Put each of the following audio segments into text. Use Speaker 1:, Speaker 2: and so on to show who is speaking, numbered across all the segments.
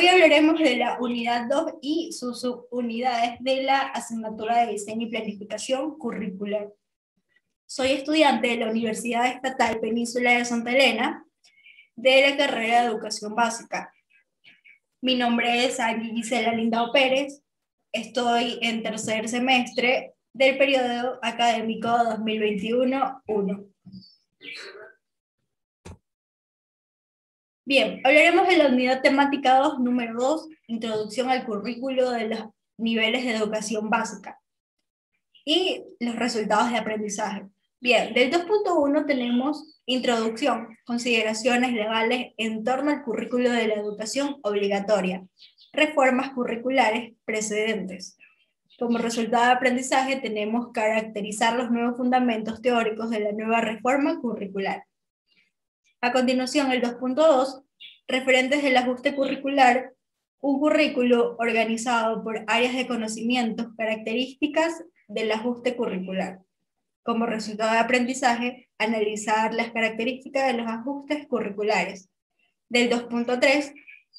Speaker 1: Hoy hablaremos de la unidad 2 y sus subunidades de la asignatura de diseño y planificación curricular. Soy estudiante de la Universidad Estatal Península de Santa Elena de la carrera de Educación Básica. Mi nombre es Angie Gisela Lindao Pérez. Estoy en tercer semestre del periodo académico 2021-1. Bien, hablaremos de la unidad temática 2, número 2, Introducción al currículo de los niveles de educación básica y los resultados de aprendizaje. Bien, del 2.1 tenemos Introducción, consideraciones legales en torno al currículo de la educación obligatoria, reformas curriculares precedentes. Como resultado de aprendizaje tenemos caracterizar los nuevos fundamentos teóricos de la nueva reforma curricular. A continuación, el 2.2, referentes del ajuste curricular, un currículo organizado por áreas de conocimientos, características del ajuste curricular. Como resultado de aprendizaje, analizar las características de los ajustes curriculares. Del 2.3,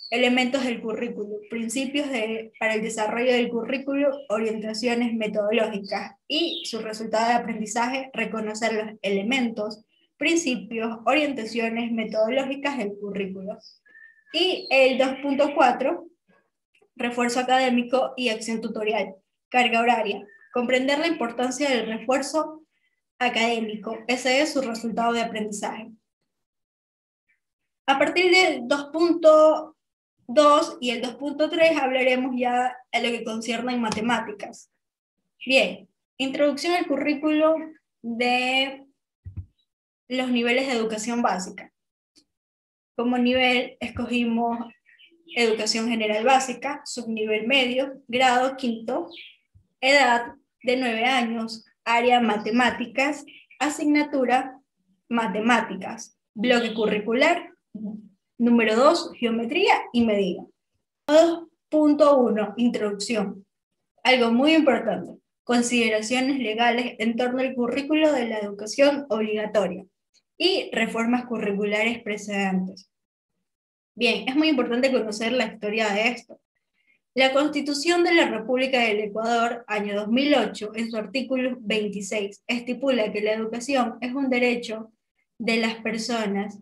Speaker 1: elementos del currículo, principios para el desarrollo del currículo, orientaciones metodológicas y su resultado de aprendizaje, reconocer los elementos, principios, orientaciones metodológicas del currículo. Y el 2.4, refuerzo académico y acción tutorial, carga horaria, comprender la importancia del refuerzo académico, ese es su resultado de aprendizaje. A partir del 2.2 y el 2.3 hablaremos ya de lo que concierne en matemáticas. Bien, introducción al currículo de los niveles de educación básica. Como nivel escogimos educación general básica, subnivel medio, grado quinto, edad de 9 años, área matemáticas, asignatura matemáticas, bloque curricular, número 2, geometría y medida. 2.1, introducción. Algo muy importante, consideraciones legales en torno al currículo de la educación obligatoria y reformas curriculares precedentes. Bien, es muy importante conocer la historia de esto. La Constitución de la República del Ecuador, año 2008, en su artículo 26, estipula que la educación es un derecho de las personas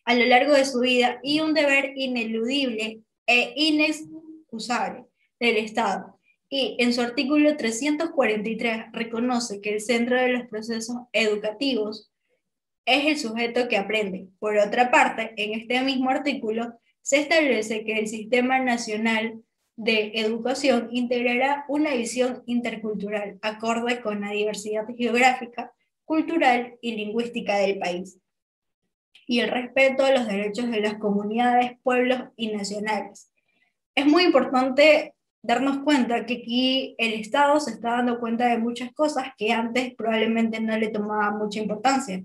Speaker 1: a lo largo de su vida y un deber ineludible e inexcusable del Estado. Y en su artículo 343 reconoce que el centro de los procesos educativos es el sujeto que aprende. Por otra parte, en este mismo artículo se establece que el Sistema Nacional de Educación integrará una visión intercultural acorde con la diversidad geográfica, cultural y lingüística del país, y el respeto a los derechos de las comunidades, pueblos y nacionales. Es muy importante darnos cuenta que aquí el Estado se está dando cuenta de muchas cosas que antes probablemente no le tomaba mucha importancia.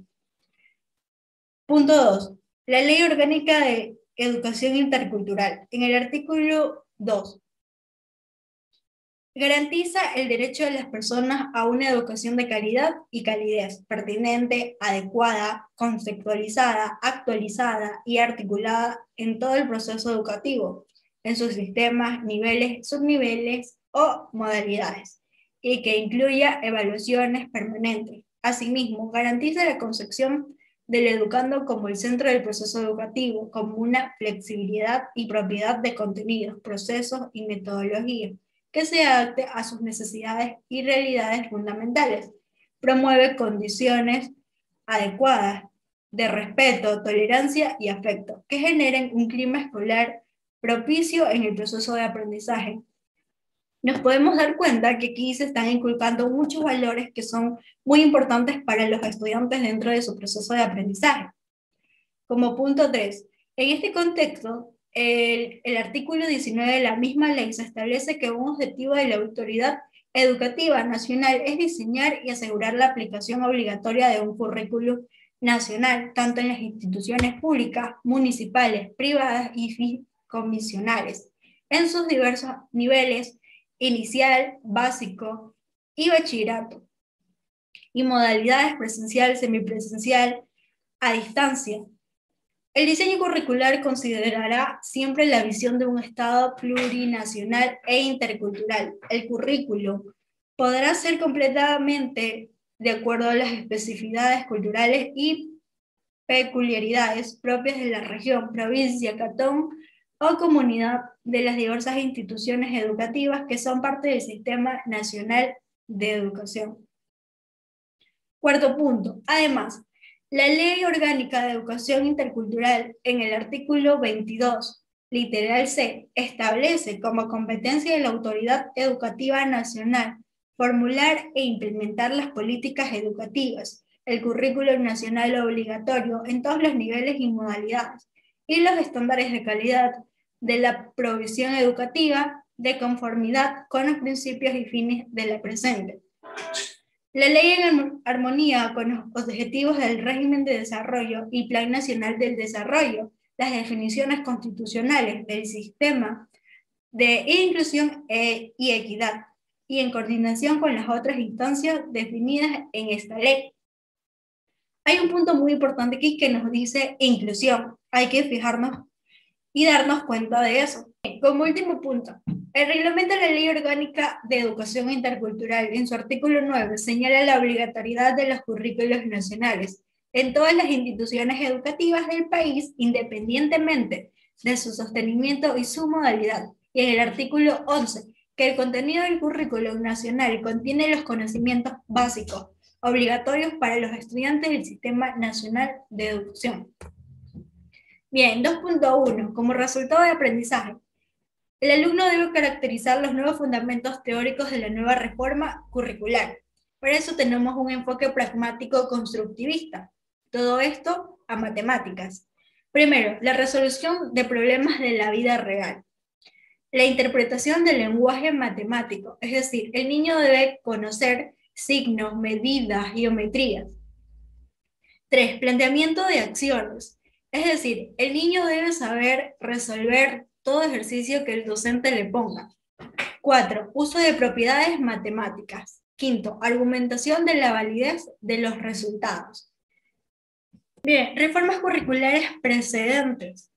Speaker 1: Punto 2. La Ley Orgánica de Educación Intercultural. En el artículo 2. Garantiza el derecho de las personas a una educación de calidad y calidez, pertinente, adecuada, conceptualizada, actualizada y articulada en todo el proceso educativo, en sus sistemas, niveles, subniveles o modalidades, y que incluya evaluaciones permanentes. Asimismo, garantiza la concepción del educando como el centro del proceso educativo, como una flexibilidad y propiedad de contenidos, procesos y metodologías que se adapte a sus necesidades y realidades fundamentales. Promueve condiciones adecuadas de respeto, tolerancia y afecto, que generen un clima escolar propicio en el proceso de aprendizaje. Nos podemos dar cuenta que aquí se están inculcando muchos valores que son muy importantes para los estudiantes dentro de su proceso de aprendizaje. Como punto 3, en este contexto, el artículo 19 de la misma ley se establece que un objetivo de la autoridad educativa nacional es diseñar y asegurar la aplicación obligatoria de un currículo nacional, tanto en las instituciones públicas, municipales, privadas y comisionales, en sus diversos niveles, inicial, básico y bachillerato, y modalidades presencial, semipresencial, a distancia, El diseño curricular considerará siempre la visión de un Estado plurinacional e intercultural. El currículo podrá ser completamente de acuerdo a las especificidades culturales y peculiaridades propias de la región, provincia, cantón o comunidad de las diversas instituciones educativas que son parte del Sistema Nacional de Educación. Cuarto punto. Además, la Ley Orgánica de Educación Intercultural, en el artículo 22, literal C, establece como competencia de la Autoridad Educativa Nacional formular e implementar las políticas educativas, el currículo nacional obligatorio en todos los niveles y modalidades, y los estándares de calidad de la provisión educativa de conformidad con los principios y fines de la presente. La ley en armonía con los objetivos del régimen de desarrollo y Plan Nacional del Desarrollo, las definiciones constitucionales del sistema de inclusión y equidad, y en coordinación con las otras instancias definidas en esta ley. Hay un punto muy importante aquí que nos dice inclusión. Hay que fijarnos y darnos cuenta de eso. Como último punto, el reglamento de la Ley Orgánica de Educación Intercultural, en su artículo 9, señala la obligatoriedad de los currículos nacionales en todas las instituciones educativas del país, independientemente de su sostenimiento y su modalidad. Y en el artículo 11, que el contenido del currículo nacional contiene los conocimientos básicos obligatorios para los estudiantes del Sistema Nacional de Educación. Bien, 2.1. Como resultado de aprendizaje, el alumno debe caracterizar los nuevos fundamentos teóricos de la nueva reforma curricular. Para eso tenemos un enfoque pragmático constructivista. Todo esto a matemáticas. Primero, la resolución de problemas de la vida real. La interpretación del lenguaje matemático, es decir, el niño debe conocer signos, medidas, geometrías. 3. Planteamiento de acciones. Es decir, el niño debe saber resolver todo ejercicio que el docente le ponga. 4. Uso de propiedades matemáticas. 5. Argumentación de la validez de los resultados. Bien, reformas curriculares precedentes.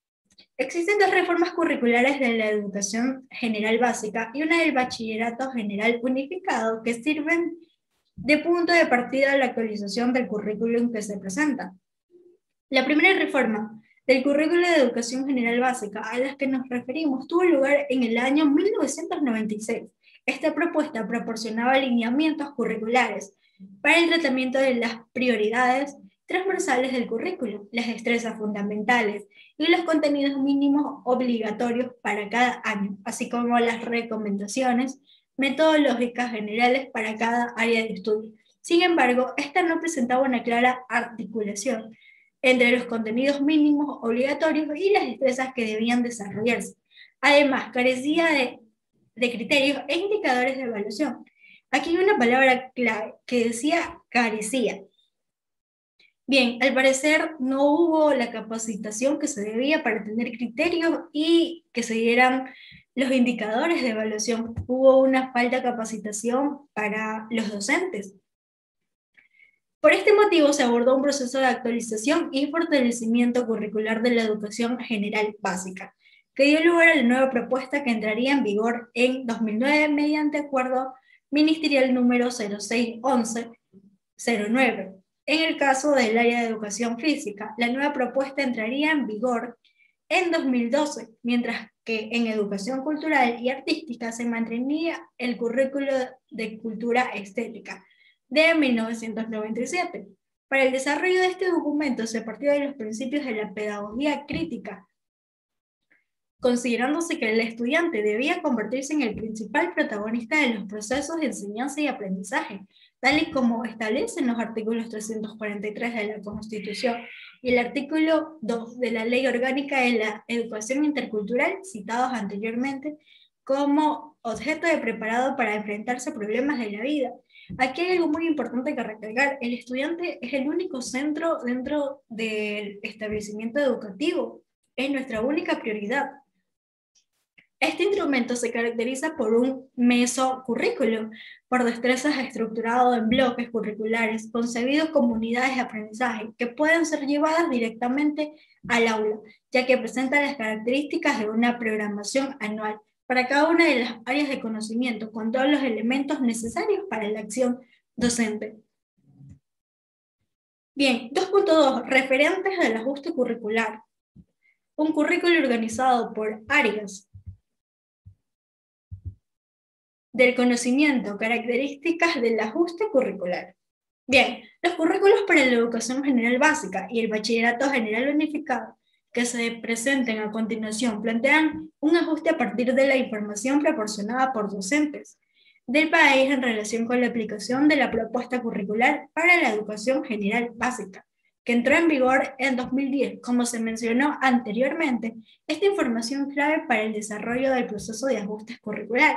Speaker 1: Existen dos reformas curriculares de la educación general básica y una del bachillerato general unificado que sirven de punto de partida a la actualización del currículum que se presenta. La primera reforma del currículo de educación general básica a la que nos referimos tuvo lugar en el año 1996. Esta propuesta proporcionaba lineamientos curriculares para el tratamiento de las prioridades transversales del currículo, las destrezas fundamentales y los contenidos mínimos obligatorios para cada año, así como las recomendaciones metodológicas generales para cada área de estudio. Sin embargo, esta no presentaba una clara articulación entre los contenidos mínimos obligatorios y las destrezas que debían desarrollarse. Además, carecía de criterios e indicadores de evaluación. Aquí hay una palabra clave que decía carecía. Bien, al parecer no hubo la capacitación que se debía para tener criterios y que se dieran los indicadores de evaluación. Hubo una falta de capacitación para los docentes. Por este motivo se abordó un proceso de actualización y fortalecimiento curricular de la educación general básica, que dio lugar a la nueva propuesta que entraría en vigor en 2009 mediante acuerdo ministerial número 0611-09. En el caso del área de educación física, la nueva propuesta entraría en vigor en 2012, mientras que en educación cultural y artística se mantendría el currículo de cultura estética de 1997. Para el desarrollo de este documento se partió de los principios de la pedagogía crítica, considerándose que el estudiante debía convertirse en el principal protagonista de los procesos de enseñanza y aprendizaje, tal y como establecen los artículos 343 de la Constitución y el artículo 2 de la Ley Orgánica de la Educación Intercultural, citados anteriormente, como objeto de preparado para enfrentarse a problemas de la vida. Aquí hay algo muy importante que recalcar: el estudiante es el único centro dentro del establecimiento educativo, es nuestra única prioridad. Este instrumento se caracteriza por un mesocurrículum, por destrezas estructurado en bloques curriculares concebidos como unidades de aprendizaje que pueden ser llevadas directamente al aula, ya que presentan las características de una programación anual para cada una de las áreas de conocimiento, con todos los elementos necesarios para la acción docente. Bien, 2.2. Referentes del ajuste curricular. Un currículo organizado por áreas del conocimiento, características del ajuste curricular. Bien, los currículos para la educación general básica y el bachillerato general unificado que se presenten a continuación plantean un ajuste a partir de la información proporcionada por docentes del país en relación con la aplicación de la propuesta curricular para la educación general básica, que entró en vigor en 2010. Como se mencionó anteriormente, esta información clave para el desarrollo del proceso de ajustes curricular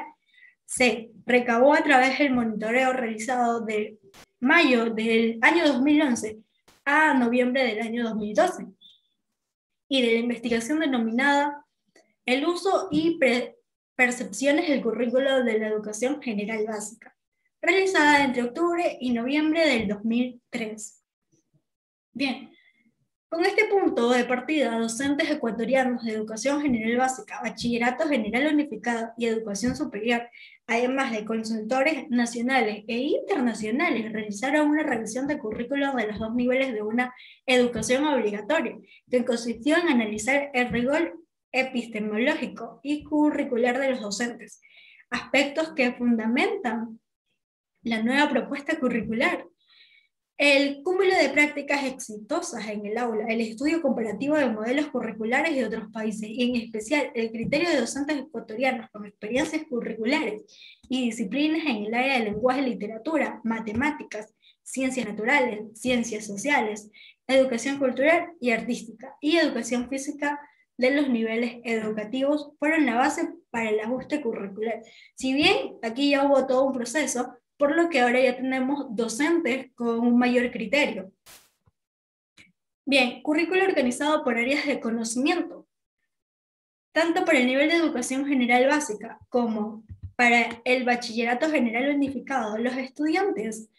Speaker 1: se recabó a través del monitoreo realizado de mayo del año 2011 a noviembre del año 2012 y de la investigación denominada El uso y percepciones del currículo de la educación general básica, realizada entre octubre y noviembre del 2003. Bien, con este punto de partida, docentes ecuatorianos de educación general básica, bachillerato general unificado y educación superior, además de consultores nacionales e internacionales, realizaron una revisión de currículos de los dos niveles de una educación obligatoria, que consistió en analizar el rigor epistemológico y curricular de los docentes, aspectos que fundamentan la nueva propuesta curricular. El cúmulo de prácticas exitosas en el aula, el estudio comparativo de modelos curriculares de otros países y en especial el criterio de docentes ecuatorianos con experiencias curriculares y disciplinas en el área de lenguaje, literatura, matemáticas, ciencias naturales, ciencias sociales, educación cultural y artística y educación física de los niveles educativos fueron la base para el ajuste curricular. Si bien aquí ya hubo todo un proceso, por lo que ahora ya tenemos docentes con un mayor criterio. Bien, currículo organizado por áreas de conocimiento. Tanto para el nivel de educación general básica como para el bachillerato general unificado, los estudiantes,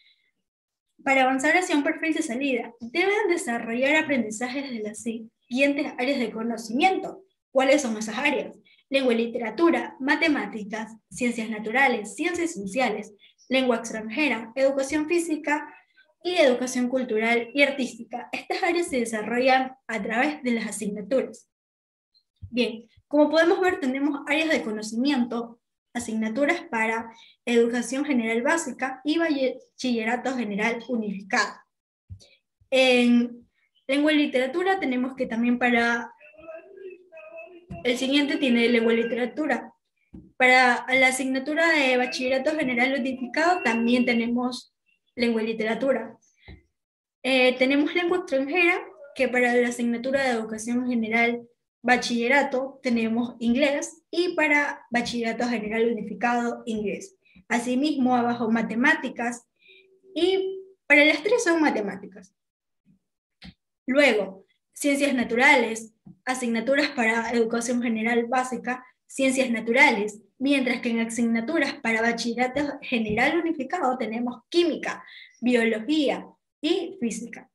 Speaker 1: para avanzar hacia un perfil de salida, deben desarrollar aprendizajes de las siguientes áreas de conocimiento. ¿Cuáles son esas áreas? Lengua y literatura, matemáticas, ciencias naturales, ciencias sociales, lengua extranjera, educación física y educación cultural y artística. Estas áreas se desarrollan a través de las asignaturas. Bien, como podemos ver, tenemos áreas de conocimiento, asignaturas para educación general básica y bachillerato general unificado. En lengua y literatura tenemos que también el siguiente tiene lengua y literatura. Para la asignatura de bachillerato general unificado también tenemos lengua y literatura. Tenemos lengua extranjera, que para la asignatura de educación general bachillerato tenemos inglés y para bachillerato general unificado inglés. Asimismo, abajo matemáticas y para las tres son matemáticas. Luego, ciencias naturales, asignaturas para educación general básica, ciencias naturales, mientras que en asignaturas para bachillerato general unificado tenemos química, biología y física.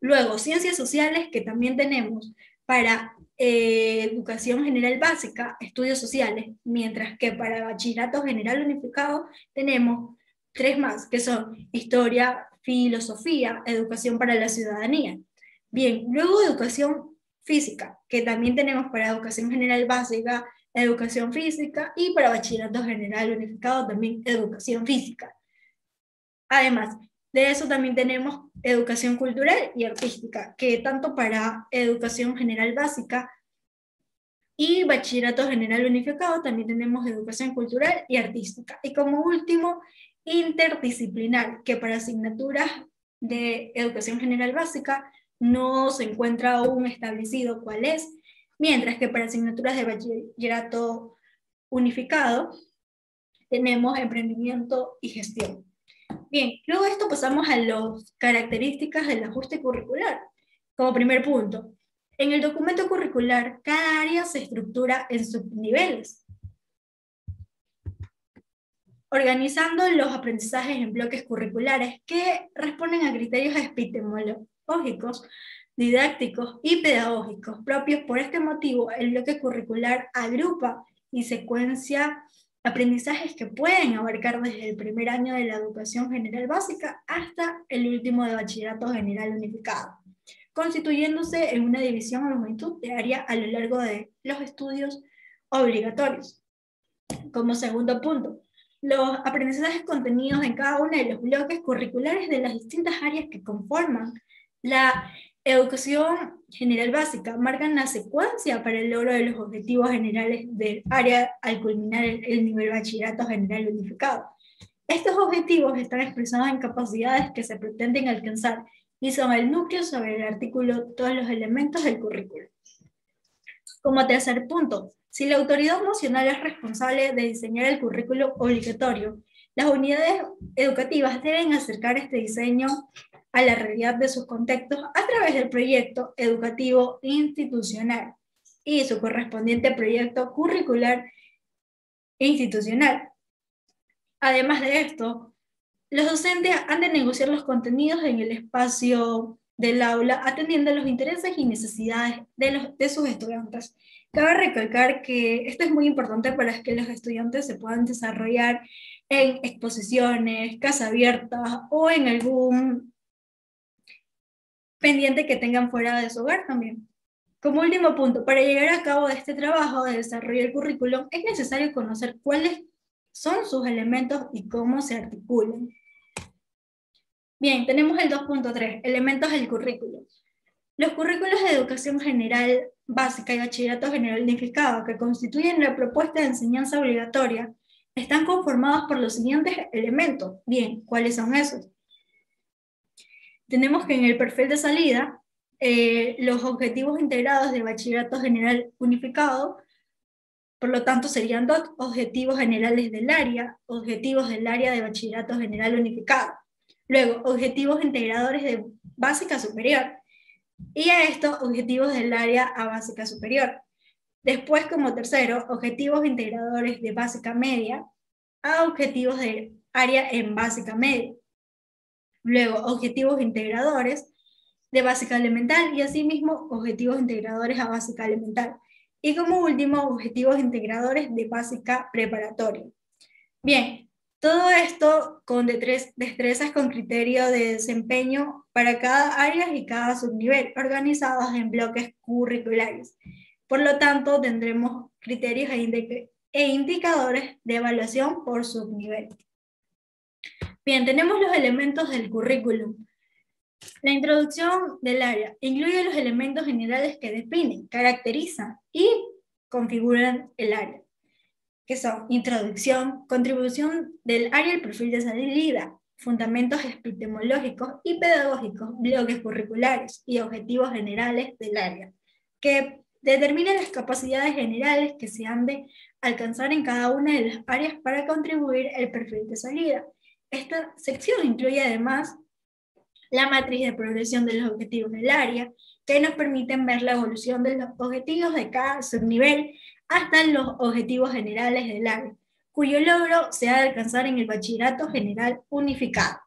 Speaker 1: Luego, ciencias sociales, que también tenemos para educación general básica, estudios sociales, mientras que para bachillerato general unificado tenemos tres más, que son historia, filosofía, educación para la ciudadanía. Bien, luego educación física, que también tenemos para educación general básica, educación física, y para bachillerato general unificado también educación física. Además, de eso también tenemos educación cultural y artística, que tanto para educación general básica y bachillerato general unificado también tenemos educación cultural y artística. Y como último, interdisciplinar, que para asignaturas de educación general básica no se encuentra aún establecido cuál es, mientras que para asignaturas de bachillerato unificado tenemos emprendimiento y gestión. Bien, luego de esto pasamos a las características del ajuste curricular. Como primer punto, En el documento curricular, cada área se estructura en subniveles, organizando los aprendizajes en bloques curriculares que responden a criterios epistemológicos, didácticos y pedagógicos propios. Por este motivo, el bloque curricular agrupa y secuencia aprendizajes que pueden abarcar desde el primer año de la educación general básica hasta el último de bachillerato general unificado, constituyéndose en una división o longitud de área a lo largo de los estudios obligatorios. Como segundo punto, los aprendizajes contenidos en cada uno de los bloques curriculares de las distintas áreas que conforman la educación general básica marcan la secuencia para el logro de los objetivos generales del área al culminar el nivel bachillerato general unificado. Estos objetivos están expresados en capacidades que se pretenden alcanzar y son el núcleo sobre el artículo todos los elementos del currículo. Como tercer punto, si la autoridad nacional es responsable de diseñar el currículo obligatorio, las unidades educativas deben acercar este diseño a la realidad de sus contextos a través del proyecto educativo institucional y su correspondiente proyecto curricular institucional. Además de esto, los docentes han de negociar los contenidos en el espacio del aula, atendiendo a los intereses y necesidades de sus estudiantes. Cabe recalcar que esto es muy importante para que los estudiantes se puedan desarrollar en exposiciones, casa abierta o en algún pendiente que tengan fuera de su hogar también. Como último punto, para llegar a cabo de este trabajo de desarrollo del currículum, es necesario conocer cuáles son sus elementos y cómo se articulan. Bien, tenemos el 2.3, elementos del currículum. Los currículos de educación general básica y bachillerato general unificado que constituyen la propuesta de enseñanza obligatoria están conformados por los siguientes elementos. Bien, ¿cuáles son esos? Tenemos que en el perfil de salida, los objetivos integrados de bachillerato general unificado, por lo tanto serían dos objetivos generales del área, objetivos del área de bachillerato general unificado. Luego, objetivos integradores de básica superior. Y a estos, objetivos del área a básica superior. Después, como tercero, objetivos integradores de básica media a objetivos de área en básica media. Luego, objetivos integradores de básica elemental y asimismo objetivos integradores a básica elemental. Y como último, objetivos integradores de básica preparatoria. Bien, todo esto con destrezas con criterio de desempeño para cada área y cada subnivel, organizados en bloques curriculares. Por lo tanto, tendremos criterios e indicadores de evaluación por subnivel. Bien, tenemos los elementos del currículum. La introducción del área incluye los elementos generales que definen, caracterizan y configuran el área, que son introducción, contribución del área al perfil de salida, fundamentos epistemológicos y pedagógicos, bloques curriculares y objetivos generales del área, que determinan las capacidades generales que se han de alcanzar en cada una de las áreas para contribuir al perfil de salida. Esta sección incluye además la matriz de progresión de los objetivos del área, que nos permiten ver la evolución de los objetivos de cada subnivel hasta los objetivos generales del área, cuyo logro se ha de alcanzar en el bachillerato general unificado.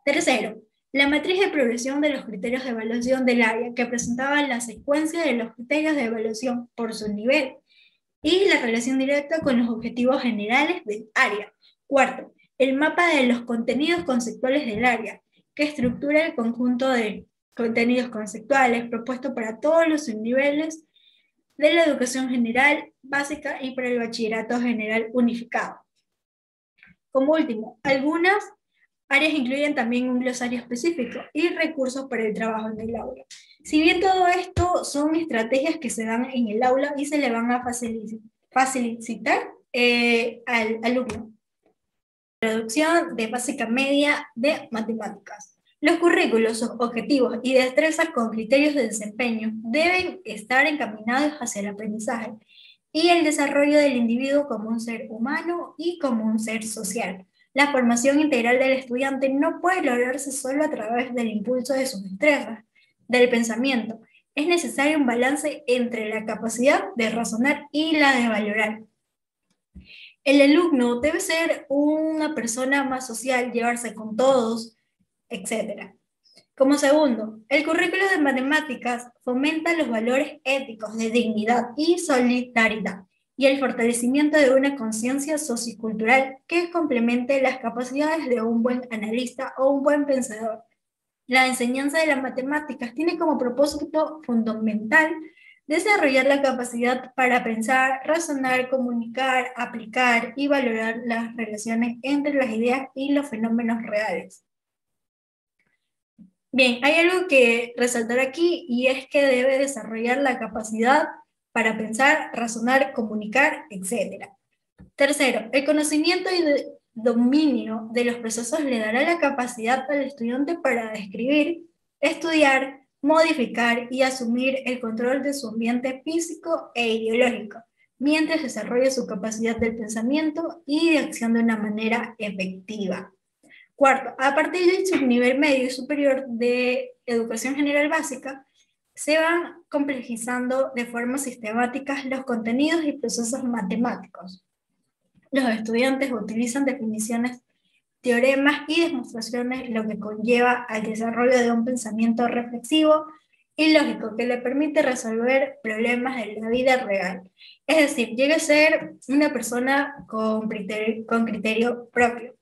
Speaker 1: Tercero, la matriz de progresión de los criterios de evaluación del área, que presentaba la secuencia de los criterios de evaluación por subnivel y la relación directa con los objetivos generales del área. Cuarto, el mapa de los contenidos conceptuales del área, que estructura el conjunto de contenidos conceptuales propuestos para todos los subniveles de la educación general básica y para el bachillerato general unificado. Como último, algunas áreas incluyen también un glosario específico y recursos para el trabajo en el aula. Si bien todo esto son estrategias que se dan en el aula y se le van a facilitar al alumno. Introducción de básica media de matemáticas. Los currículos, sus objetivos y destrezas con criterios de desempeño deben estar encaminados hacia el aprendizaje y el desarrollo del individuo como un ser humano y como un ser social. La formación integral del estudiante no puede lograrse solo a través del impulso de sus destrezas, del pensamiento Es necesario un balance entre la capacidad de razonar y la de valorar. El alumno debe ser una persona más social, llevarse con todos, etc. Como segundo, el currículo de matemáticas fomenta los valores éticos de dignidad y solidaridad y el fortalecimiento de una conciencia sociocultural que complemente las capacidades de un buen analista o un buen pensador. La enseñanza de las matemáticas tiene como propósito fundamental desarrollar la capacidad para pensar, razonar, comunicar, aplicar y valorar las relaciones entre las ideas y los fenómenos reales. Bien, hay algo que resaltar aquí y es que debe desarrollar la capacidad para pensar, razonar, comunicar, etc. Tercero, el conocimiento y dominio de los procesos le dará la capacidad al estudiante para describir, estudiar, modificar y asumir el control de su ambiente físico e ideológico, mientras desarrolla su capacidad del pensamiento y de acción de una manera efectiva. Cuarto, a partir del subnivel medio y superior de educación general básica, se van complejizando de forma sistemática los contenidos y procesos matemáticos. Los estudiantes utilizan definiciones, teoremas y demostraciones, lo que conlleva al desarrollo de un pensamiento reflexivo y lógico que le permite resolver problemas de la vida real. Es decir, llega a ser una persona con criterio propio.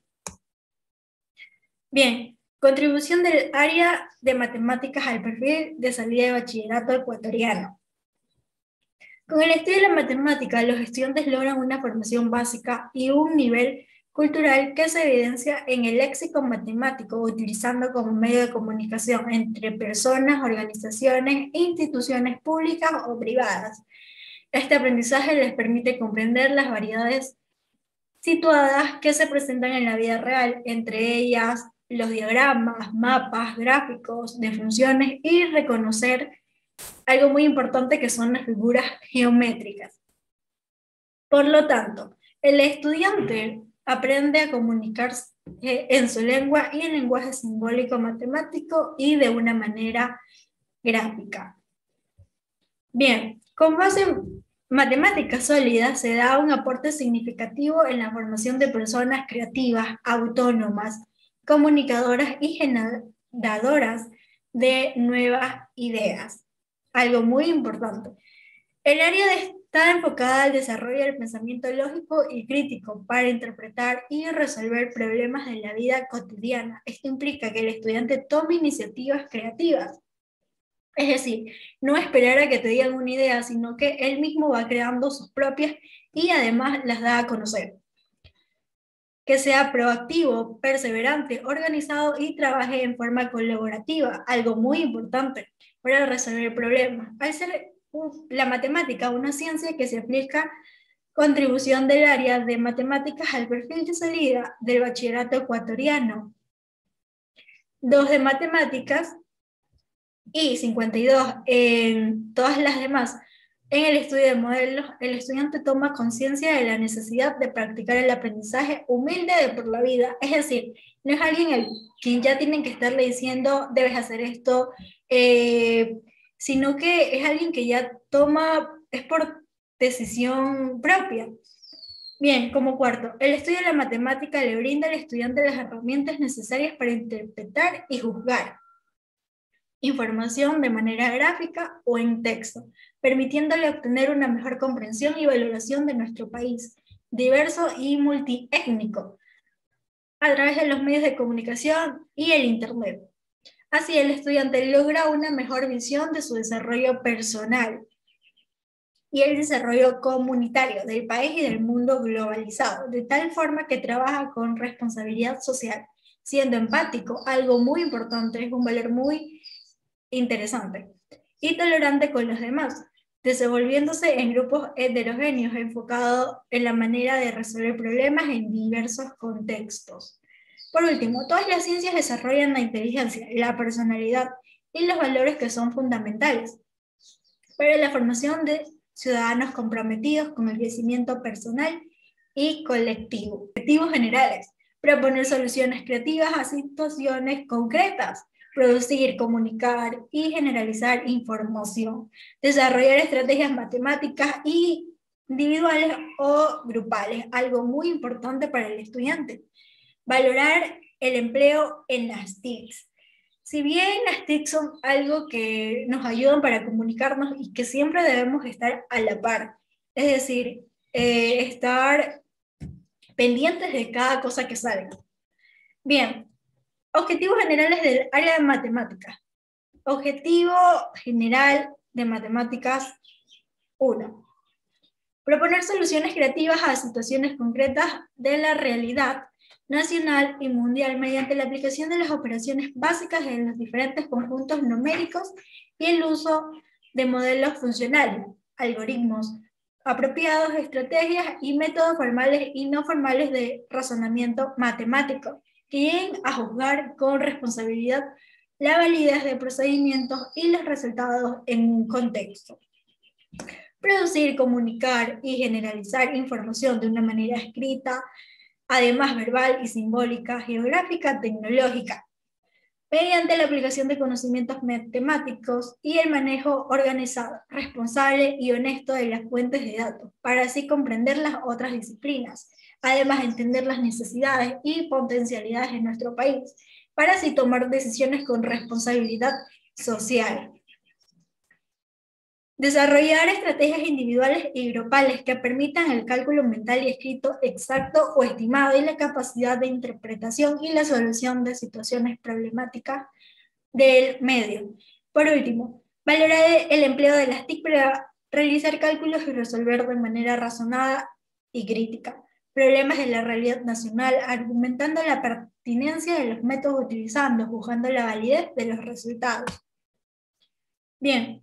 Speaker 1: Bien, contribución del área de matemáticas al perfil de salida de bachillerato ecuatoriano. Con el estudio de la matemática, los estudiantes logran una formación básica y un nivel cultural que se evidencia en el léxico matemático, utilizando como medio de comunicación entre personas, organizaciones e instituciones públicas o privadas. Este aprendizaje les permite comprender las variedades situadas que se presentan en la vida real, entre ellas los diagramas, mapas, gráficos de funciones y reconocer algo muy importante que son las figuras geométricas. Por lo tanto, el estudiante aprende a comunicarse en su lengua y en lenguaje simbólico matemático y de una manera gráfica. Bien, con base en matemáticas sólidas se da un aporte significativo en la formación de personas creativas, autónomas, comunicadoras y generadoras de nuevas ideas. Algo muy importante. El área está enfocada al desarrollo del pensamiento lógico y crítico para interpretar y resolver problemas de la vida cotidiana. Esto implica que el estudiante tome iniciativas creativas. Es decir, no esperar a que te digan una idea, sino que él mismo va creando sus propias y además las da a conocer. Que sea proactivo, perseverante, organizado y trabaje en forma colaborativa, algo muy importante para resolver problemas. Al ser la matemática una ciencia que se aplica, contribución del área de matemáticas al perfil de salida del bachillerato ecuatoriano. 2 de matemáticas y 52 en todas las demás. En el estudio de modelos, el estudiante toma conciencia de la necesidad de practicar el aprendizaje humilde de por la vida. Es decir, no es alguien a quien ya tienen que estarle diciendo, debes hacer esto, sino que es alguien que ya toma, es por decisión propia. Bien, como cuarto, el estudio de la matemática le brinda al estudiante las herramientas necesarias para interpretar y juzgar información de manera gráfica o en texto, permitiéndole obtener una mejor comprensión y valoración de nuestro país, diverso y multiétnico, a través de los medios de comunicación y el Internet. Así, el estudiante logra una mejor visión de su desarrollo personal y el desarrollo comunitario del país y del mundo globalizado, de tal forma que trabaja con responsabilidad social, siendo empático, algo muy importante, es un valor muy interesante, y tolerante con los demás, desenvolviéndose en grupos heterogéneos enfocados en la manera de resolver problemas en diversos contextos. Por último, todas las ciencias desarrollan la inteligencia, la personalidad y los valores que son fundamentales para la formación de ciudadanos comprometidos con el crecimiento personal y colectivo. Objetivos generales: proponer soluciones creativas a situaciones concretas, producir, comunicar y generalizar información, desarrollar estrategias matemáticas y individuales o grupales, algo muy importante para el estudiante. Valorar el empleo en las TICs. Si bien las TIC son algo que nos ayudan para comunicarnos y que siempre debemos estar a la par, es decir, estar pendientes de cada cosa que salga. Bien, objetivos generales del área de matemáticas. Objetivo general de matemáticas 1. Proponer soluciones creativas a situaciones concretas de la realidad nacional y mundial mediante la aplicación de las operaciones básicas en los diferentes conjuntos numéricos y el uso de modelos funcionales, algoritmos apropiados, estrategias y métodos formales y no formales de razonamiento matemático, que lleguen a juzgar con responsabilidad la validez de procedimientos y los resultados en un contexto. Producir, comunicar y generalizar información de una manera escrita, además verbal y simbólica, geográfica, tecnológica, mediante la aplicación de conocimientos matemáticos y el manejo organizado, responsable y honesto de las fuentes de datos, para así comprender las otras disciplinas, además entender las necesidades y potencialidades de nuestro país, para así tomar decisiones con responsabilidad social. Desarrollar estrategias individuales y grupales que permitan el cálculo mental y escrito exacto o estimado y la capacidad de interpretación y la solución de situaciones problemáticas del medio. Por último, valorar el empleo de las TIC para realizar cálculos y resolver de manera razonada y crítica problemas de la realidad nacional, argumentando la pertinencia de los métodos utilizados, buscando la validez de los resultados. Bien.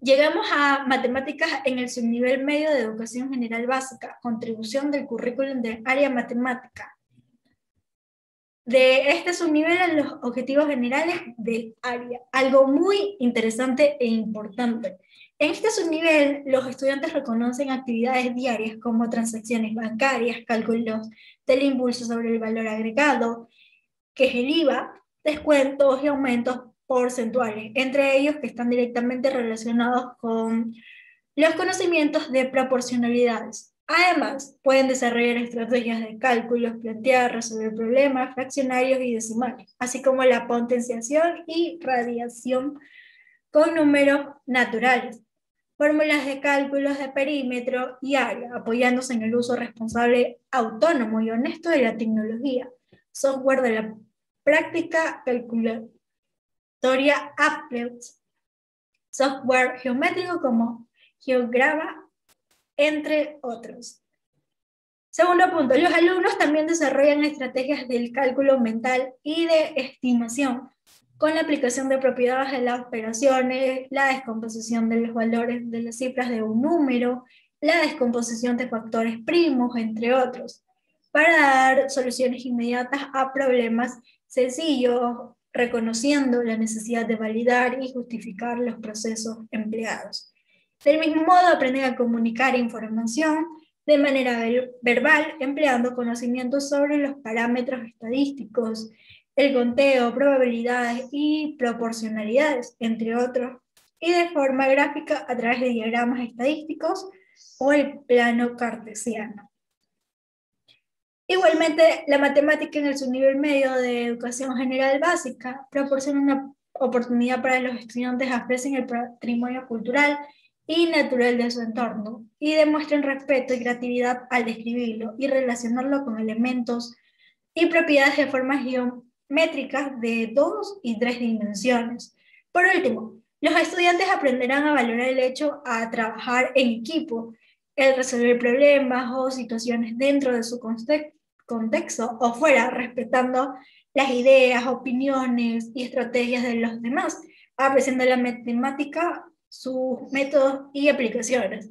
Speaker 1: Llegamos a matemáticas en el subnivel medio de educación general básica, contribución del currículum del área matemática. De este subnivel a los objetivos generales del área, algo muy interesante e importante. En este subnivel, los estudiantes reconocen actividades diarias como transacciones bancarias, cálculos del impulso sobre el valor agregado, que es el IVA, descuentos y aumentos porcentuales, entre ellos que están directamente relacionados con los conocimientos de proporcionalidades. Además, pueden desarrollar estrategias de cálculos, plantear, resolver problemas fraccionarios y decimales, así como la potenciación y radiación con números naturales, fórmulas de cálculos de perímetro y área, apoyándose en el uso responsable, autónomo y honesto de la tecnología, software de la práctica calculatoria Apple, software geométrico como GeoGraph, entre otros. Segundo punto, los alumnos también desarrollan estrategias del cálculo mental y de estimación, con la aplicación de propiedades de las operaciones, la descomposición de los valores de las cifras de un número, la descomposición de factores primos, entre otros, para dar soluciones inmediatas a problemas sencillos, reconociendo la necesidad de validar y justificar los procesos empleados. Del mismo modo, aprenden a comunicar información de manera verbal, empleando conocimientos sobre los parámetros estadísticos, el conteo, probabilidades y proporcionalidades, entre otros, y de forma gráfica a través de diagramas estadísticos o el plano cartesiano. Igualmente, la matemática en el subnivel medio de educación general básica proporciona una oportunidad para los estudiantes que aprecian el patrimonio cultural y natural de su entorno y demuestren respeto y creatividad al describirlo y relacionarlo con elementos y propiedades de formas geométricas de 2 y 3 dimensiones. Por último, los estudiantes aprenderán a valorar el hecho a trabajar en equipo, el resolver problemas o situaciones dentro de su contexto o fuera, respetando las ideas, opiniones y estrategias de los demás, apreciando la matemática, sus métodos y aplicaciones.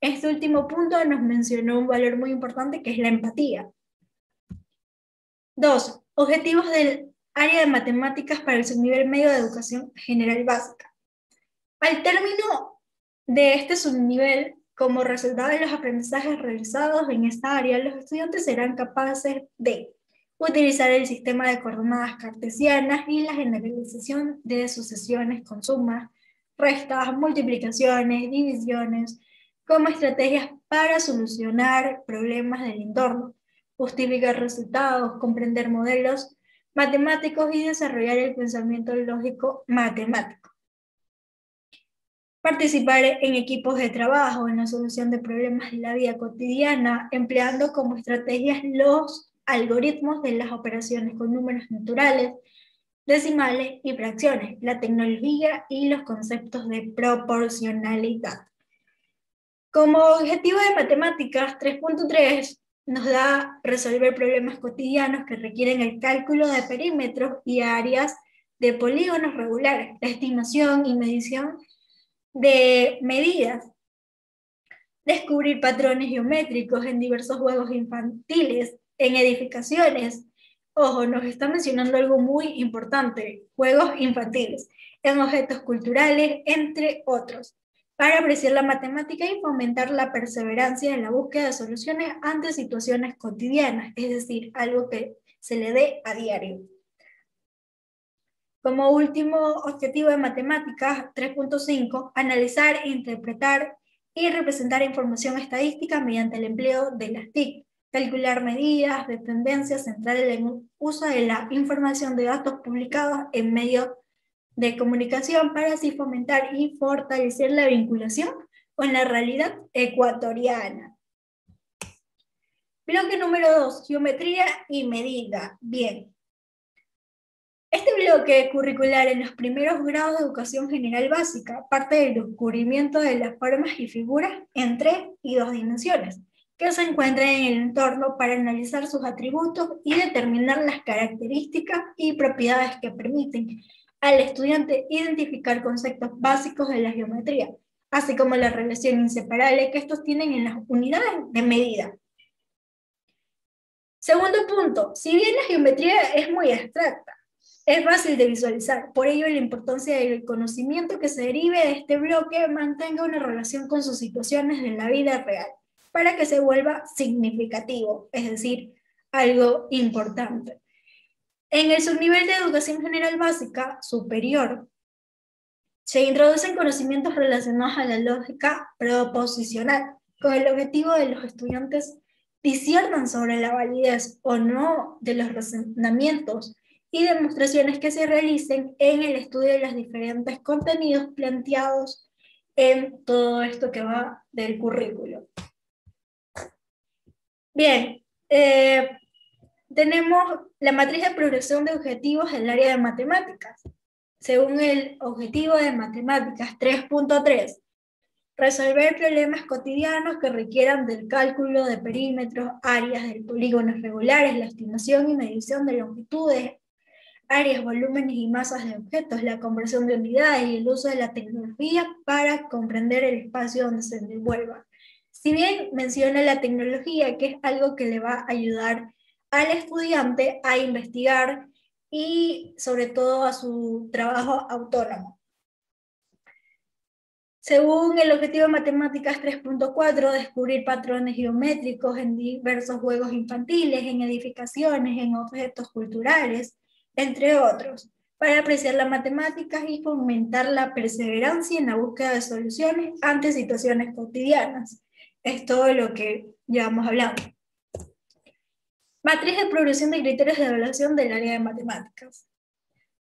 Speaker 1: Este último punto nos mencionó un valor muy importante que es la empatía. 2. Objetivos del área de matemáticas para el subnivel medio de educación general básica. Al término de este subnivel, como resultado de los aprendizajes realizados en esta área, los estudiantes serán capaces de utilizar el sistema de coordenadas cartesianas y la generalización de sucesiones con sumas, restas, multiplicaciones, divisiones, como estrategias para solucionar problemas del entorno, justificar resultados, comprender modelos matemáticos y desarrollar el pensamiento lógico matemático. Participar en equipos de trabajo, en la solución de problemas de la vida cotidiana, empleando como estrategias los algoritmos de las operaciones con números naturales, decimales y fracciones, la tecnología y los conceptos de proporcionalidad. Como objetivo de matemáticas 3.3 nos da resolver problemas cotidianos que requieren el cálculo de perímetros y áreas de polígonos regulares, la estimación y medición de medidas, descubrir patrones geométricos en diversos juegos infantiles, en edificaciones. Ojo, nos está mencionando algo muy importante, juegos infantiles, en objetos culturales, entre otros, para apreciar la matemática y fomentar la perseverancia en la búsqueda de soluciones ante situaciones cotidianas, es decir, algo que se le dé a diario. Como último objetivo de matemáticas 3.5, analizar, interpretar y representar información estadística mediante el empleo de las TIC, calcular medidas de tendencias, centrar el uso de la información de datos publicados en medios de comunicación para así fomentar y fortalecer la vinculación con la realidad ecuatoriana. Bloque número 2, geometría y medida. Bien. Este bloque curricular en los primeros grados de educación general básica parte del descubrimiento de las formas y figuras en 3 y 2 dimensiones, que se encuentran en el entorno para analizar sus atributos y determinar las características y propiedades que permiten al estudiante identificar conceptos básicos de la geometría, así como la relación inseparable que estos tienen en las unidades de medida. Segundo punto, si bien la geometría es muy abstracta, es fácil de visualizar, por ello la importancia del conocimiento que se derive de este bloque mantenga una relación con sus situaciones de la vida real, para que se vuelva significativo, es decir, algo importante. En el subnivel de educación general básica superior, se introducen conocimientos relacionados a la lógica proposicional, con el objetivo de los estudiantes disciernan sobre la validez o no de los razonamientos y demostraciones que se realicen en el estudio de los diferentes contenidos planteados en todo esto que va del currículo. Bien, tenemos la matriz de progresión de objetivos del área de matemáticas. Según el objetivo de matemáticas 3.3, resolver problemas cotidianos que requieran del cálculo de perímetros, áreas de polígonos regulares, la estimación y medición de longitudes, áreas, volúmenes y masas de objetos, la conversión de unidades y el uso de la tecnología para comprender el espacio donde se desenvuelva. Si bien menciona la tecnología, que es algo que le va a ayudar al estudiante a investigar y sobre todo a su trabajo autónomo. Según el objetivo de matemáticas 3.4, descubrir patrones geométricos en diversos juegos infantiles, en edificaciones, en objetos culturales, entre otros, para apreciar las matemáticas y fomentar la perseverancia en la búsqueda de soluciones ante situaciones cotidianas. Es todo lo que llevamos hablando. Matriz de progresión de criterios de evaluación del área de matemáticas.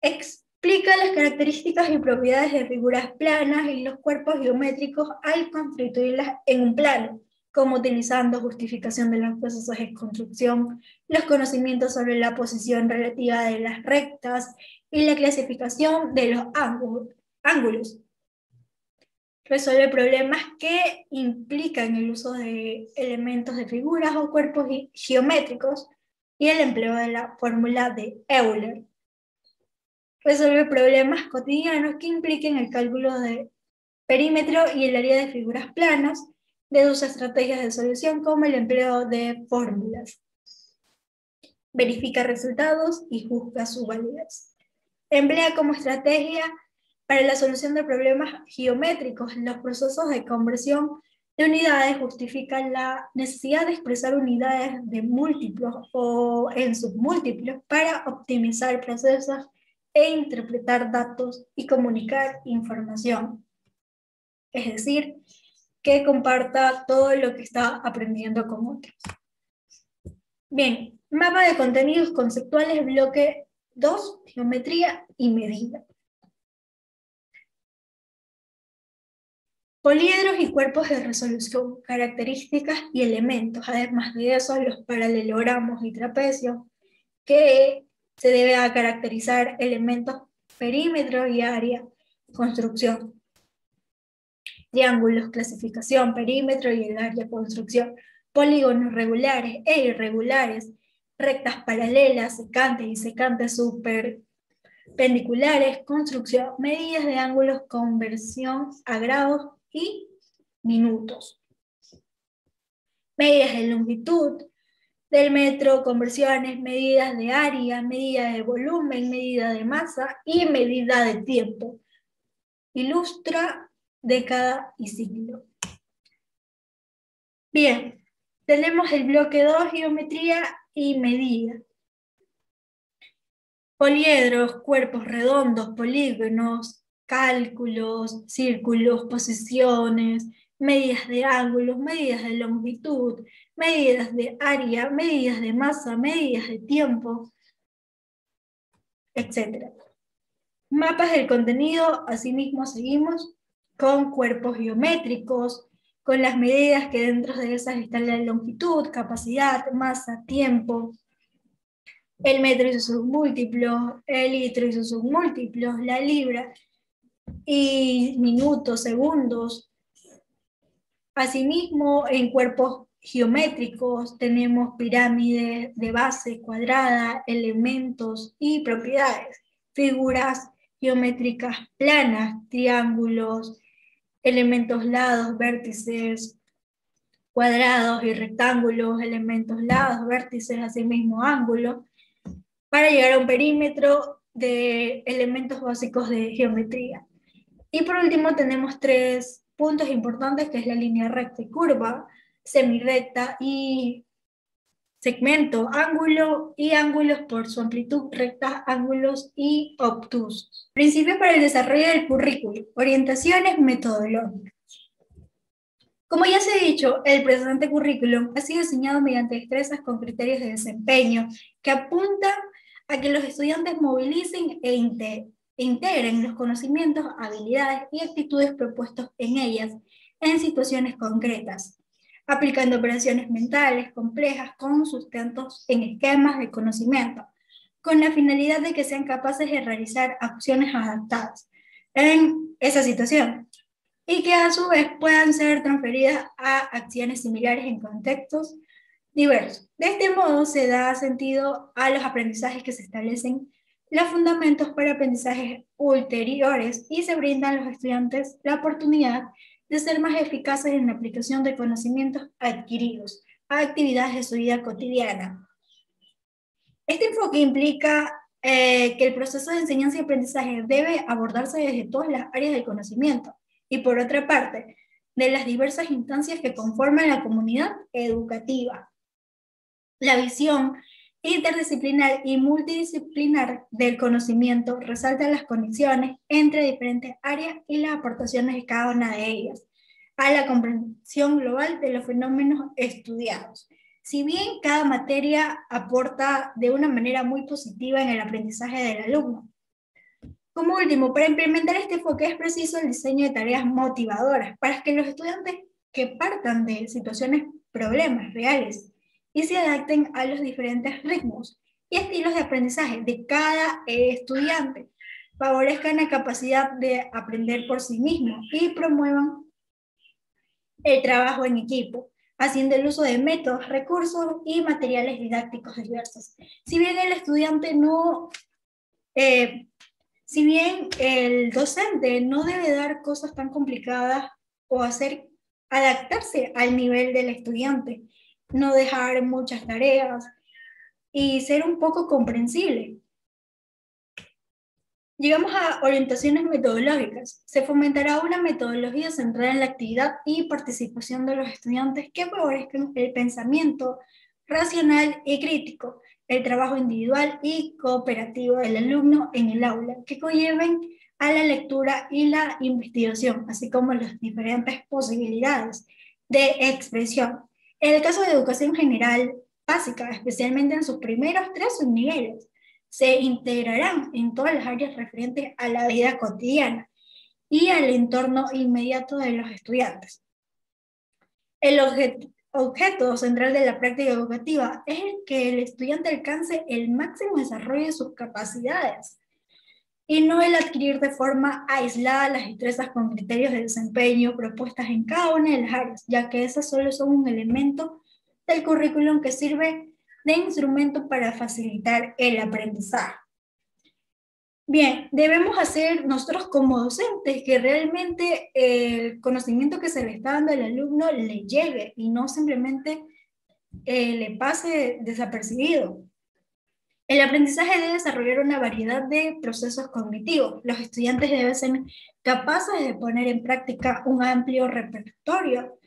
Speaker 1: Explica las características y propiedades de figuras planas y los cuerpos geométricos al constituirlas en un plano, como utilizando justificación de los procesos de construcción, los conocimientos sobre la posición relativa de las rectas y la clasificación de los ángulos. Resuelve problemas que implican el uso de elementos de figuras o cuerpos geométricos y el empleo de la fórmula de Euler. Resuelve problemas cotidianos que impliquen el cálculo de perímetro y el área de figuras planas, deduce estrategias de solución como el empleo de fórmulas. Verifica resultados y juzga su validez. Emplea como estrategia para la solución de problemas geométricos los procesos de conversión de unidades justifica la necesidad de expresar unidades de múltiplos o en submúltiplos para optimizar procesos e interpretar datos y comunicar información. Es decir, que comparta todo lo que está aprendiendo con otros. Bien, mapa de contenidos conceptuales, bloque 2, geometría y medida. Poliedros y cuerpos de resolución, características y elementos. Además de eso, los paralelogramos y trapecios, que se debe a caracterizar elementos, perímetro y área, construcción. Triángulos, clasificación, perímetro y el área, construcción. Polígonos regulares e irregulares, rectas paralelas, secantes y secantes superpendiculares, construcción, medidas de ángulos, conversión a grados y minutos. Medidas de longitud del metro, conversiones, medidas de área, medida de volumen, medida de masa y medida de tiempo. Ilustra década y siglo. Bien, tenemos el bloque 2, geometría y medida. Poliedros, cuerpos redondos, polígonos, cálculos, círculos, posiciones, medidas de ángulos, medidas de longitud, medidas de área, medidas de masa, medidas de tiempo, etc. Mapas del contenido, asimismo seguimos con cuerpos geométricos, con las medidas que dentro de esas están la longitud, capacidad, masa, tiempo, el metro y sus submúltiplos, el litro y sus submúltiplos, la libra y minutos, segundos. Asimismo, en cuerpos geométricos tenemos pirámides de base cuadrada, elementos y propiedades, figuras geométricas planas, triángulos, elementos lados, vértices, cuadrados y rectángulos, elementos lados, vértices, asimismo ángulos, para llegar a un perímetro de elementos básicos de geometría. Y por último tenemos 3 puntos importantes, que es la línea recta y curva, semirrecta y segmento, ángulo y ángulos por su amplitud, rectas, ángulos y obtusos. Principios para el desarrollo del currículo, orientaciones metodológicas. Como ya se ha dicho, el presente currículum ha sido diseñado mediante destrezas con criterios de desempeño que apuntan a que los estudiantes movilicen e integren los conocimientos, habilidades y actitudes propuestos en ellas en situaciones concretas, aplicando operaciones mentales complejas con sustentos en esquemas de conocimiento, con la finalidad de que sean capaces de realizar acciones adaptadas en esa situación y que a su vez puedan ser transferidas a acciones similares en contextos diversos. De este modo se da sentido a los aprendizajes que se establecen los fundamentos para aprendizajes ulteriores y se brindan a los estudiantes la oportunidad de ser más eficaces en la aplicación de conocimientos adquiridos a actividades de su vida cotidiana. Este enfoque implica que el proceso de enseñanza y aprendizaje debe abordarse desde todas las áreas del conocimiento y, por otra parte, de las diversas instancias que conforman la comunidad educativa. La visión interdisciplinar y multidisciplinar del conocimiento resalta las conexiones entre diferentes áreas y las aportaciones de cada una de ellas a la comprensión global de los fenómenos estudiados. Si bien cada materia aporta de una manera muy positiva en el aprendizaje del alumno. Como último, para implementar este enfoque es preciso el diseño de tareas motivadoras para que los estudiantes que partan de situaciones, problemas reales y se adapten a los diferentes ritmos y estilos de aprendizaje de cada estudiante, favorezcan la capacidad de aprender por sí mismo y promuevan el trabajo en equipo, haciendo el uso de métodos, recursos y materiales didácticos diversos. Si bien el estudiante no... Si bien el docente no debe dar cosas tan complicadas o adaptarse al nivel del estudiante, no dejar muchas tareas y ser un poco comprensible, Llegamos a orientaciones metodológicas. Se fomentará una metodología centrada en la actividad y participación de los estudiantes que favorezcan el pensamiento racional y crítico, el trabajo individual y cooperativo del alumno en el aula, que conlleven a la lectura y la investigación, así como las diferentes posibilidades de expresión. En el caso de educación general básica, especialmente en sus primeros 3 subniveles, se integrarán en todas las áreas referentes a la vida cotidiana y al entorno inmediato de los estudiantes. El objeto central de la práctica educativa es el que el estudiante alcance el máximo desarrollo de sus capacidades y no el adquirir de forma aislada las destrezas con criterios de desempeño propuestas en cada una de las áreas, ya que esas solo son un elemento del currículum que sirve de instrumento para facilitar el aprendizaje. Bien, debemos hacer nosotros como docentes que realmente el conocimiento que se le está dando al alumno le llegue y no simplemente le pase desapercibido. El aprendizaje debe desarrollar una variedad de procesos cognitivos. Los estudiantes deben ser capaces de poner en práctica un amplio repertorio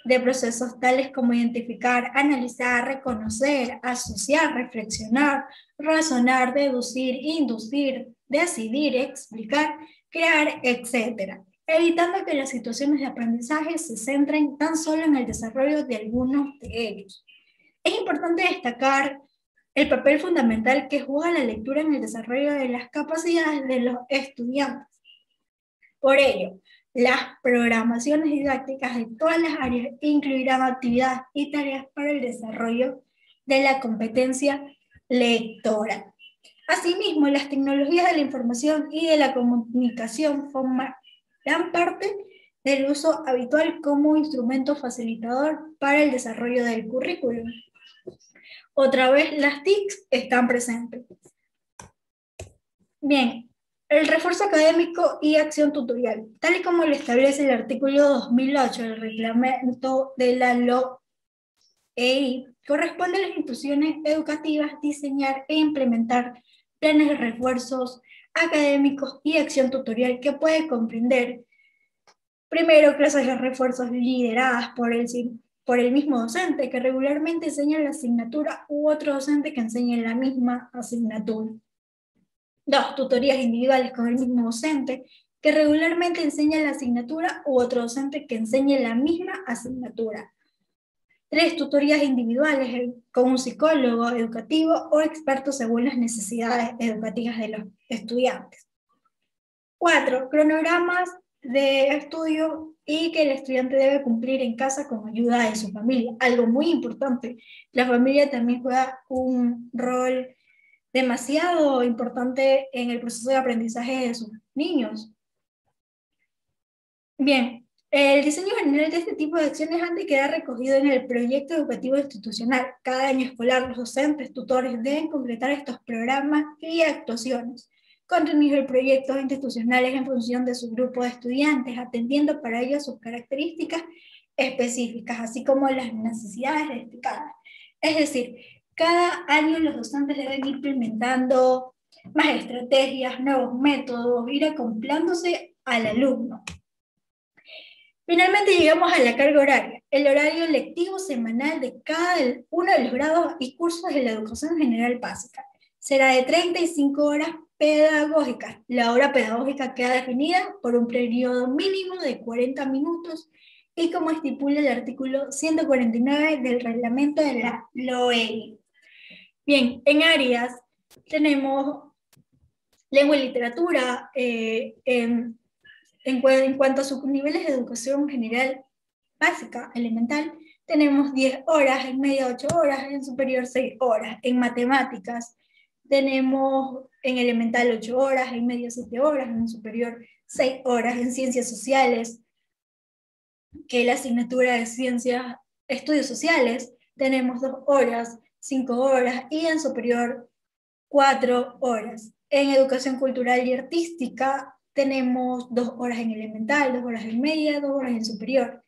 Speaker 1: de procesos tales como identificar, analizar, reconocer, asociar, reflexionar, razonar, deducir, inducir, decidir, explicar, crear, etc., evitando que las situaciones de aprendizaje se centren tan solo en el desarrollo de algunos de ellos. Es importante destacar el papel fundamental que juega la lectura en el desarrollo de las capacidades de los estudiantes. Por ello, las programaciones didácticas de todas las áreas incluirán actividades y tareas para el desarrollo de la competencia lectora. Asimismo, las tecnologías de la información y de la comunicación formarán parte del uso habitual como instrumento facilitador para el desarrollo del currículum. Otra vez, las TICs están presentes. Bien, el refuerzo académico y acción tutorial, tal y como lo establece el artículo 2008 del reglamento de la LOEI, corresponde a las instituciones educativas diseñar e implementar planes de refuerzos académicos y acción tutorial que puede comprender, primero, clases de refuerzos lideradas por el mismo docente que regularmente enseña la asignatura u otro docente que enseñe la misma asignatura. 2. Tutorías individuales con el mismo docente que regularmente enseña la asignatura u otro docente que enseñe la misma asignatura. 3. Tutorías individuales con un psicólogo educativo o experto según las necesidades educativas de los estudiantes. 4. Cronogramas de estudio y que el estudiante debe cumplir en casa con ayuda de su familia. Algo muy importante, la familia también juega un rol demasiado importante en el proceso de aprendizaje de sus niños. Bien, el diseño general de este tipo de acciones han de quedar recogido en el proyecto educativo institucional. Cada año escolar, los docentes, tutores deben concretar estos programas y actuaciones, contenidos de proyectos institucionales en función de su grupo de estudiantes, atendiendo para ello sus características específicas, así como las necesidades destacadas. Es decir, cada año los docentes deben ir implementando más estrategias, nuevos métodos, ir acoplándose al alumno. Finalmente llegamos a la carga horaria, el horario lectivo semanal de cada uno de los grados y cursos de la educación general básica. Será de 35 horas pedagógicas. La hora pedagógica queda definida por un periodo mínimo de 40 minutos y como estipula el artículo 149 del reglamento de la LOEI. Bien, en áreas tenemos lengua y literatura, en cuanto a sus niveles de educación general básica, elemental, tenemos 10 horas, en media 8 horas, en superior 6 horas. En matemáticas tenemos en elemental 8 horas, en media 7 horas, en superior 6 horas. En ciencias sociales, que es la asignatura de ciencias, estudios sociales, tenemos 2 horas, 5 horas y en superior 4 horas. En educación cultural y artística tenemos 2 horas en elemental, 2 horas en media, 2 horas en superior.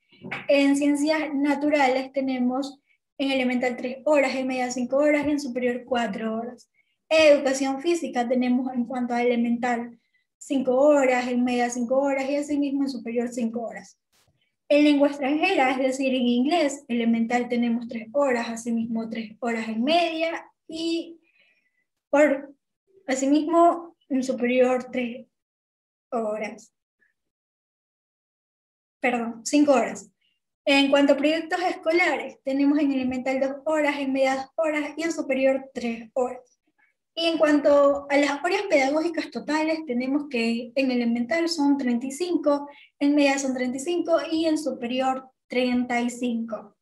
Speaker 1: En ciencias naturales tenemos en elemental 3 horas, en media 5 horas y en superior 4 horas. En educación física tenemos en cuanto a elemental 5 horas, en media 5 horas y asimismo en superior 5 horas. En lengua extranjera, es decir, en inglés, elemental tenemos 3 horas, asimismo 3 horas en media y asimismo en superior 3 horas. Perdón, 5 horas. En cuanto a proyectos escolares, tenemos en elemental 2 horas, en media 2 horas y en superior 3 horas. Y en cuanto a las horas pedagógicas totales, tenemos que en elemental son 35, en media son 35 y en superior 35.